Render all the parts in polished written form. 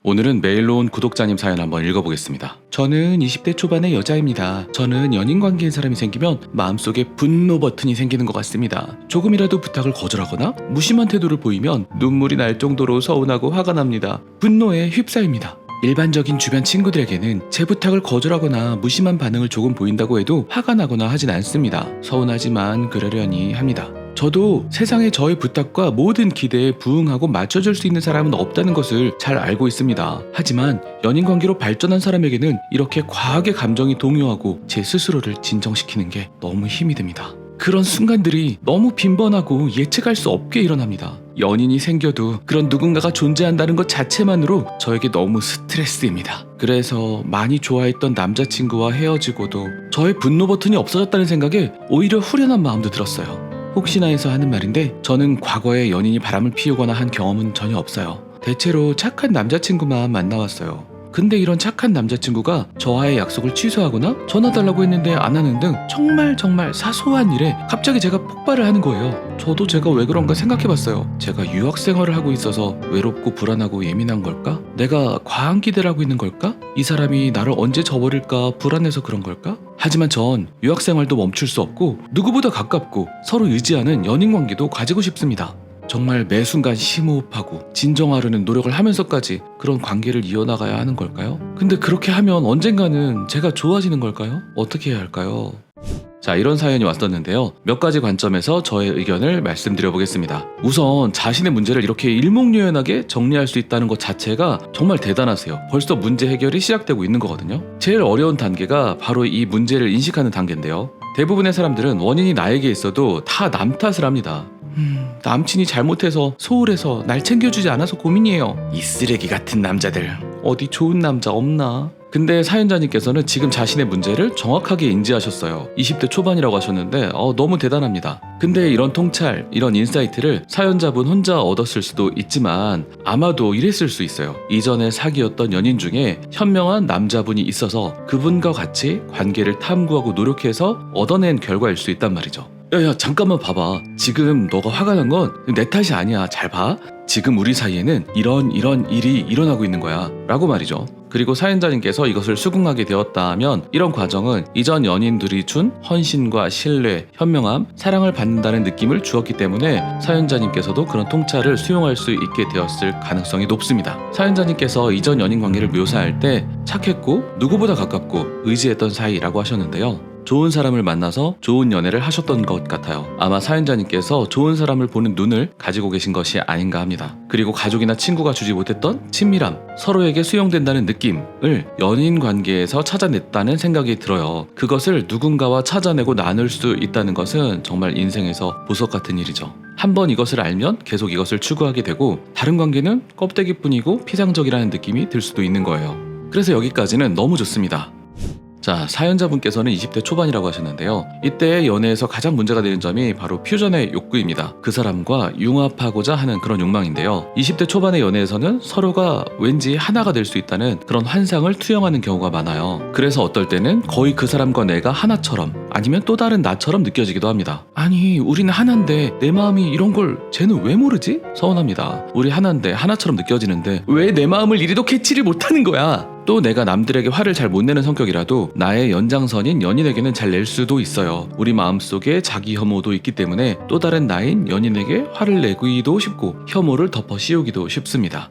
오늘은 메일로 온 구독자님 사연 한번 읽어보겠습니다. 저는 20대 초반의 여자입니다. 저는 연인 관계인 사람이 생기면 마음속에 분노 버튼이 생기는 것 같습니다. 조금이라도 부탁을 거절하거나 무심한 태도를 보이면 눈물이 날 정도로 서운하고 화가 납니다. 분노에 휩싸입니다. 일반적인 주변 친구들에게는 제 부탁을 거절하거나 무심한 반응을 조금 보인다고 해도 화가 나거나 하진 않습니다. 서운하지만 그러려니 합니다. 저도 세상에 저의 부탁과 모든 기대에 부응하고 맞춰줄 수 있는 사람은 없다는 것을 잘 알고 있습니다. 하지만 연인 관계로 발전한 사람에게는 이렇게 과하게 감정이 동요하고 제 스스로를 진정시키는 게 너무 힘이 듭니다. 그런 순간들이 너무 빈번하고 예측할 수 없게 일어납니다. 연인이 생겨도 그런 누군가가 존재한다는 것 자체만으로 저에게 너무 스트레스입니다. 그래서 많이 좋아했던 남자친구와 헤어지고도 저의 분노 버튼이 없어졌다는 생각에 오히려 후련한 마음도 들었어요. 혹시나 해서 하는 말인데 저는 과거에 연인이 바람을 피우거나 한 경험은 전혀 없어요. 대체로 착한 남자친구만 만나왔어요. 근데 이런 착한 남자친구가 저와의 약속을 취소하거나 전화 달라고 했는데 안 하는 등 정말 사소한 일에 갑자기 제가 폭발을 하는 거예요. 저도 제가 왜 그런가 생각해봤어요. 제가 유학 생활을 하고 있어서 외롭고 불안하고 예민한 걸까? 내가 과한 기대를 하고 있는 걸까? 이 사람이 나를 언제 저버릴까 불안해서 그런 걸까? 하지만 전 유학 생활도 멈출 수 없고 누구보다 가깝고 서로 의지하는 연인 관계도 가지고 싶습니다. 정말 매 순간 심호흡하고 진정하려는 노력을 하면서까지 그런 관계를 이어나가야 하는 걸까요? 근데 그렇게 하면 언젠가는 제가 좋아지는 걸까요? 어떻게 해야 할까요? 자, 이런 사연이 왔었는데요. 몇 가지 관점에서 저의 의견을 말씀드려 보겠습니다. 우선 자신의 문제를 이렇게 일목요연하게 정리할 수 있다는 것 자체가 정말 대단하세요. 벌써 문제 해결이 시작되고 있는 거거든요. 제일 어려운 단계가 바로 이 문제를 인식하는 단계인데요. 대부분의 사람들은 원인이 나에게 있어도 다 남 탓을 합니다. 남친이 잘못해서 소홀해서 날 챙겨주지 않아서 고민이에요. 이 쓰레기 같은 남자들, 어디 좋은 남자 없나? 근데 사연자님께서는 지금 자신의 문제를 정확하게 인지하셨어요. 20대 초반이라고 하셨는데 너무 대단합니다. 근데 이런 통찰, 이런 인사이트를 사연자분 혼자 얻었을 수도 있지만 아마도 이랬을 수 있어요. 이전에 사귀었던 연인 중에 현명한 남자분이 있어서 그분과 같이 관계를 탐구하고 노력해서 얻어낸 결과일 수 있단 말이죠. 야 잠깐만 봐봐. 지금 너가 화가 난 건 내 탓이 아니야. 잘 봐. 지금 우리 사이에는 이런 일이 일어나고 있는 거야 라고 말이죠. 그리고 사연자님께서 이것을 수긍하게 되었다면 이런 과정은 이전 연인들이 준 헌신과 신뢰, 현명함, 사랑을 받는다는 느낌을 주었기 때문에 사연자님께서도 그런 통찰을 수용할 수 있게 되었을 가능성이 높습니다. 사연자님께서 이전 연인 관계를 묘사할 때 착했고 누구보다 가깝고 의지했던 사이라고 하셨는데요. 좋은 사람을 만나서 좋은 연애를 하셨던 것 같아요. 아마 사연자님께서 좋은 사람을 보는 눈을 가지고 계신 것이 아닌가 합니다. 그리고 가족이나 친구가 주지 못했던 친밀함, 서로에게 수용된다는 느낌을 연인 관계에서 찾아냈다는 생각이 들어요. 그것을 누군가와 찾아내고 나눌 수 있다는 것은 정말 인생에서 보석 같은 일이죠. 한번 이것을 알면 계속 이것을 추구하게 되고 다른 관계는 껍데기뿐이고 피상적이라는 느낌이 들 수도 있는 거예요. 그래서 여기까지는 너무 좋습니다. 자, 사연자분께서는 20대 초반이라고 하셨는데요. 이때 연애에서 가장 문제가 되는 점이 바로 퓨전의 욕구입니다. 그 사람과 융합하고자 하는 그런 욕망인데요. 20대 초반의 연애에서는 서로가 왠지 하나가 될 수 있다는 그런 환상을 투영하는 경우가 많아요. 그래서 어떨 때는 거의 그 사람과 내가 하나처럼 아니면 또 다른 나처럼 느껴지기도 합니다. 아니, 우리는 하나인데 내 마음이 이런 걸 쟤는 왜 모르지? 서운합니다. 우리 하나인데 하나처럼 느껴지는데 왜 내 마음을 이리도 캐치를 못하는 거야? 또 내가 남들에게 화를 잘 못 내는 성격이라도 나의 연장선인 연인에게는 잘 낼 수도 있어요. 우리 마음속에 자기 혐오도 있기 때문에 또 다른 나인 연인에게 화를 내기도 쉽고 혐오를 덮어 씌우기도 쉽습니다.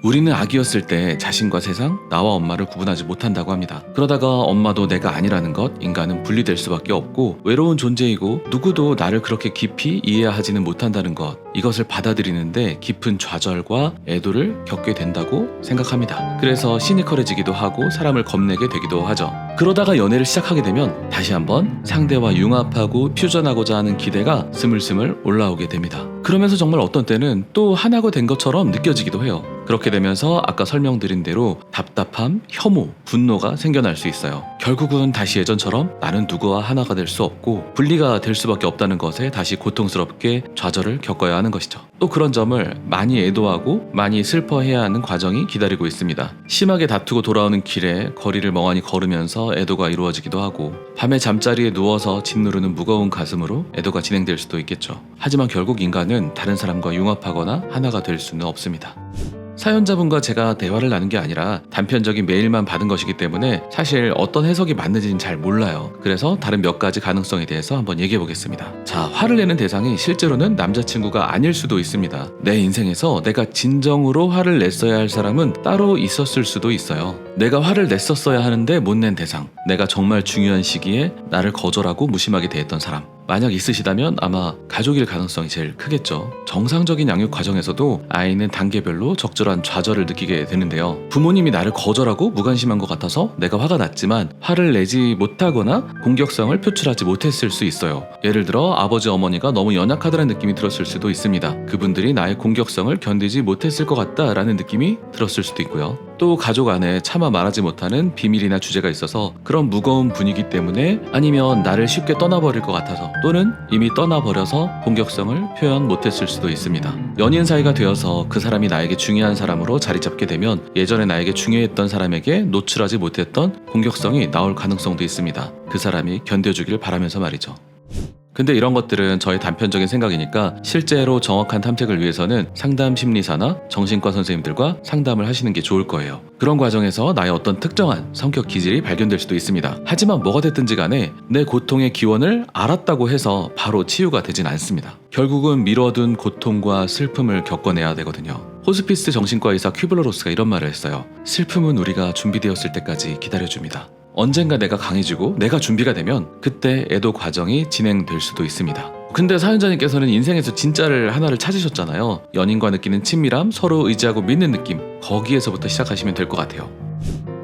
우리는 아기였을 때 자신과 세상, 나와 엄마를 구분하지 못한다고 합니다. 그러다가 엄마도 내가 아니라는 것, 인간은 분리될 수밖에 없고 외로운 존재이고 누구도 나를 그렇게 깊이 이해하지는 못한다는 것, 이것을 받아들이는데 깊은 좌절과 애도를 겪게 된다고 생각합니다. 그래서 시니컬해지기도 하고 사람을 겁내게 되기도 하죠. 그러다가 연애를 시작하게 되면 다시 한번 상대와 융합하고 퓨전하고자 하는 기대가 스물스물 올라오게 됩니다. 그러면서 정말 어떤 때는 또 하나가 된 것처럼 느껴지기도 해요. 그렇게 되면서 아까 설명드린 대로 답답함, 혐오, 분노가 생겨날 수 있어요. 결국은 다시 예전처럼 나는 누구와 하나가 될 수 없고 분리가 될 수밖에 없다는 것에 다시 고통스럽게 좌절을 겪어야 하는 것이죠. 또 그런 점을 많이 애도하고 많이 슬퍼해야 하는 과정이 기다리고 있습니다. 심하게 다투고 돌아오는 길에 거리를 멍하니 걸으면서 애도가 이루어지기도 하고 밤에 잠자리에 누워서 짓누르는 무거운 가슴으로 애도가 진행될 수도 있겠죠. 하지만 결국 인간은 다른 사람과 융합하거나 하나가 될 수는 없습니다. 사연자분과 제가 대화를 나눈 게 아니라 단편적인 메일만 받은 것이기 때문에 사실 어떤 해석이 맞는지는 잘 몰라요. 그래서 다른 몇 가지 가능성에 대해서 한번 얘기해 보겠습니다. 자, 화를 내는 대상이 실제로는 남자친구가 아닐 수도 있습니다. 내 인생에서 내가 진정으로 화를 냈어야 할 사람은 따로 있었을 수도 있어요. 내가 화를 냈었어야 하는데 못 낸 대상, 내가 정말 중요한 시기에 나를 거절하고 무심하게 대했던 사람, 만약 있으시다면 아마 가족일 가능성이 제일 크겠죠. 정상적인 양육 과정에서도 아이는 단계별로 적절한 좌절을 느끼게 되는데요. 부모님이 나를 거절하고 무관심한 것 같아서 내가 화가 났지만 화를 내지 못하거나 공격성을 표출하지 못했을 수 있어요. 예를 들어 아버지 어머니가 너무 연약하다는 느낌이 들었을 수도 있습니다. 그분들이 나의 공격성을 견디지 못했을 것 같다라는 느낌이 들었을 수도 있고요. 또 가족 안에 차마 말하지 못하는 비밀이나 주제가 있어서 그런 무거운 분위기 때문에, 아니면 나를 쉽게 떠나버릴 것 같아서, 또는 이미 떠나버려서 공격성을 표현 못했을 수도 있습니다. 연인 사이가 되어서 그 사람이 나에게 중요한 사람으로 자리 잡게 되면 예전에 나에게 중요했던 사람에게 노출하지 못했던 공격성이 나올 가능성도 있습니다. 그 사람이 견뎌주길 바라면서 말이죠. 근데 이런 것들은 저의 단편적인 생각이니까 실제로 정확한 탐색을 위해서는 상담 심리사나 정신과 선생님들과 상담을 하시는 게 좋을 거예요. 그런 과정에서 나의 어떤 특정한 성격 기질이 발견될 수도 있습니다. 하지만 뭐가 됐든지 간에 내 고통의 기원을 알았다고 해서 바로 치유가 되진 않습니다. 결국은 미뤄둔 고통과 슬픔을 겪어내야 되거든요. 호스피스 정신과 의사 큐블러 로스가 이런 말을 했어요. 슬픔은 우리가 준비되었을 때까지 기다려줍니다. 언젠가 내가 강해지고 내가 준비가 되면 그때 애도 과정이 진행될 수도 있습니다. 근데 사연자님께서는 인생에서 진짜를 하나를 찾으셨잖아요. 연인과 느끼는 친밀함, 서로 의지하고 믿는 느낌, 거기에서부터 시작하시면 될 것 같아요.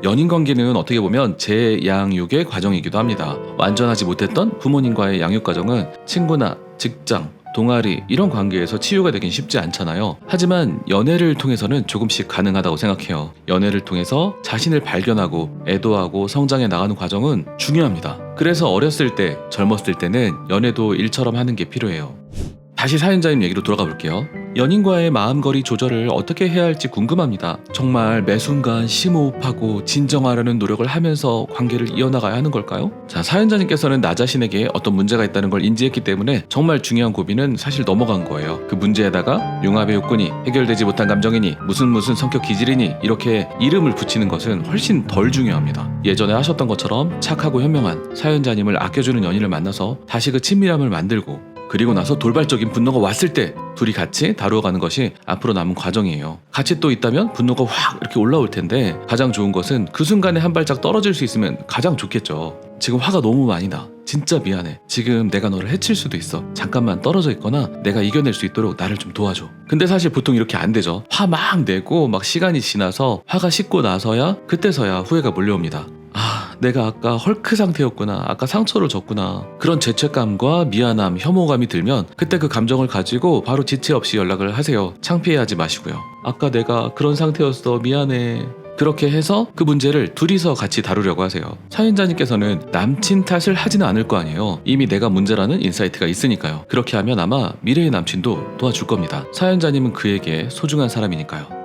연인관계는 어떻게 보면 재양육의 과정이기도 합니다. 완전하지 못했던 부모님과의 양육 과정은 친구나 직장, 동아리 이런 관계에서 치유가 되긴 쉽지 않잖아요. 하지만 연애를 통해서는 조금씩 가능하다고 생각해요. 연애를 통해서 자신을 발견하고 애도하고 성장해 나가는 과정은 중요합니다. 그래서 어렸을 때, 젊었을 때는 연애도 일처럼 하는 게 필요해요. 다시 사연자님 얘기로 돌아가 볼게요. 연인과의 마음거리 조절을 어떻게 해야 할지 궁금합니다. 정말 매 순간 심호흡하고 진정하려는 노력을 하면서 관계를 이어나가야 하는 걸까요? 자, 사연자님께서는 나 자신에게 어떤 문제가 있다는 걸 인지했기 때문에 정말 중요한 고비는 사실 넘어간 거예요. 그 문제에다가 융합의 욕구니, 해결되지 못한 감정이니, 무슨 성격 기질이니 이렇게 이름을 붙이는 것은 훨씬 덜 중요합니다. 예전에 하셨던 것처럼 착하고 현명한 사연자님을 아껴주는 연인을 만나서 다시 그 친밀함을 만들고, 그리고 나서 돌발적인 분노가 왔을 때 둘이 같이 다루어가는 것이 앞으로 남은 과정이에요. 같이 또 있다면 분노가 확 이렇게 올라올 텐데 가장 좋은 것은 그 순간에 한 발짝 떨어질 수 있으면 가장 좋겠죠. 지금 화가 너무 많이 나. 진짜 미안해. 지금 내가 너를 해칠 수도 있어. 잠깐만 떨어져 있거나 내가 이겨낼 수 있도록 나를 좀 도와줘. 근데 사실 보통 이렇게 안 되죠. 화 막 내고 막 시간이 지나서 화가 식고 나서야, 그때서야 후회가 몰려옵니다. 내가 아까 헐크 상태였구나, 아까 상처를 줬구나, 그런 죄책감과 미안함, 혐오감이 들면 그때 그 감정을 가지고 바로 지체 없이 연락을 하세요. 창피해하지 마시고요. 아까 내가 그런 상태였어, 미안해. 그렇게 해서 그 문제를 둘이서 같이 다루려고 하세요. 사연자님께서는 남친 탓을 하지는 않을 거 아니에요. 이미 내가 문제라는 인사이트가 있으니까요. 그렇게 하면 아마 미래의 남친도 도와줄 겁니다. 사연자님은 그에게 소중한 사람이니까요.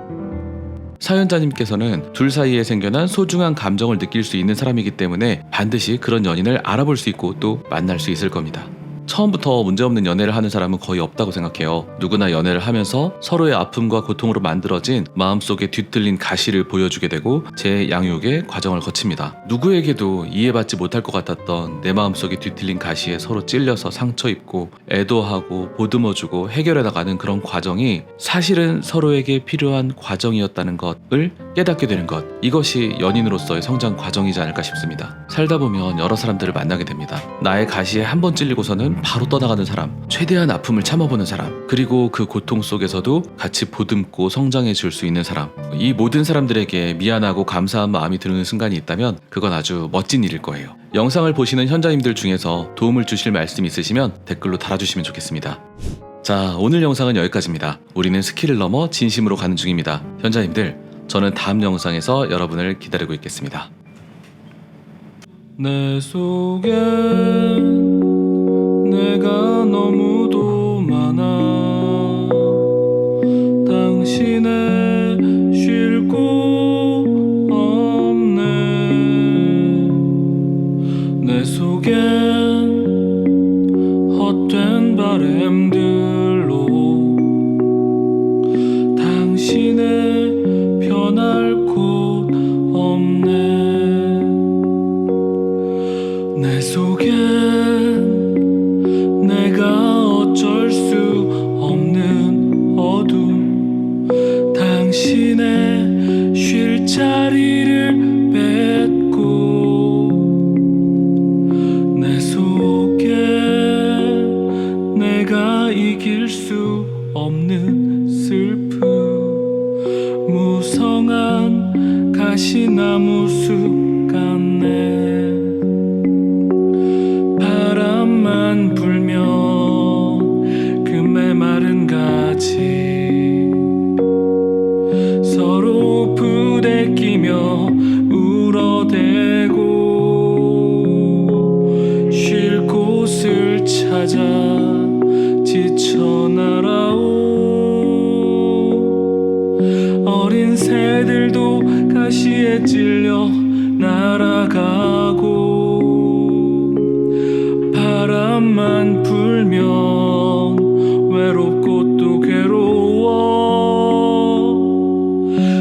사연자님께서는 둘 사이에 생겨난 소중한 감정을 느낄 수 있는 사람이기 때문에 반드시 그런 연인을 알아볼 수 있고 또 만날 수 있을 겁니다. 처음부터 문제없는 연애를 하는 사람은 거의 없다고 생각해요. 누구나 연애를 하면서 서로의 아픔과 고통으로 만들어진 마음속에 뒤틀린 가시를 보여주게 되고 재양육의 과정을 거칩니다. 누구에게도 이해받지 못할 것 같았던 내 마음속에 뒤틀린 가시에 서로 찔려서 상처 입고 애도하고 보듬어주고 해결해 나가는 그런 과정이 사실은 서로에게 필요한 과정이었다는 것을 깨닫게 되는 것, 이것이 연인으로서의 성장 과정이지 않을까 싶습니다. 살다 보면 여러 사람들을 만나게 됩니다. 나의 가시에 한 번 찔리고서는 바로 떠나가는 사람, 최대한 아픔을 참아보는 사람, 그리고 그 고통 속에서도 같이 보듬고 성장해 줄 수 있는 사람, 이 모든 사람들에게 미안하고 감사한 마음이 드는 순간이 있다면 그건 아주 멋진 일일 거예요. 영상을 보시는 현자님들 중에서 도움을 주실 말씀 있으시면 댓글로 달아주시면 좋겠습니다. 자, 오늘 영상은 여기까지입니다. 우리는 스킬을 넘어 진심으로 가는 중입니다. 현자님들, 저는 다음 영상에서 여러분을 기다리고 있겠습니다. 내 속에 내가 너무도 많아. 당신의 쉴 곳 없네. 내 속엔 헛된 바램들로 당신의 가시나무 숲 같네. 바람만 불면 그 메마른 가지 서로 부대끼며 울어대고 쉴 곳을 찾아 지쳐 날아오. 어린 새들도 가시에 찔려 날아가고 바람만 불면 외롭고 또 괴로워.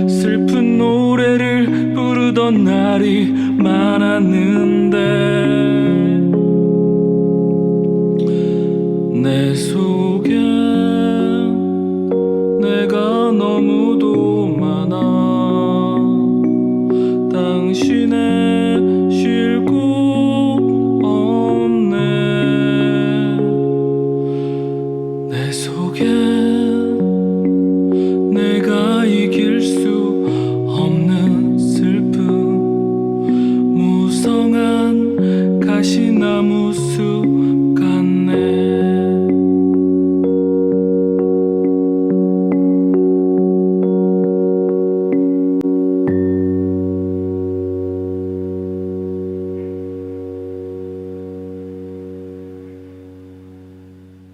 슬픈 노래를 부르던 날이 많았는데 내 손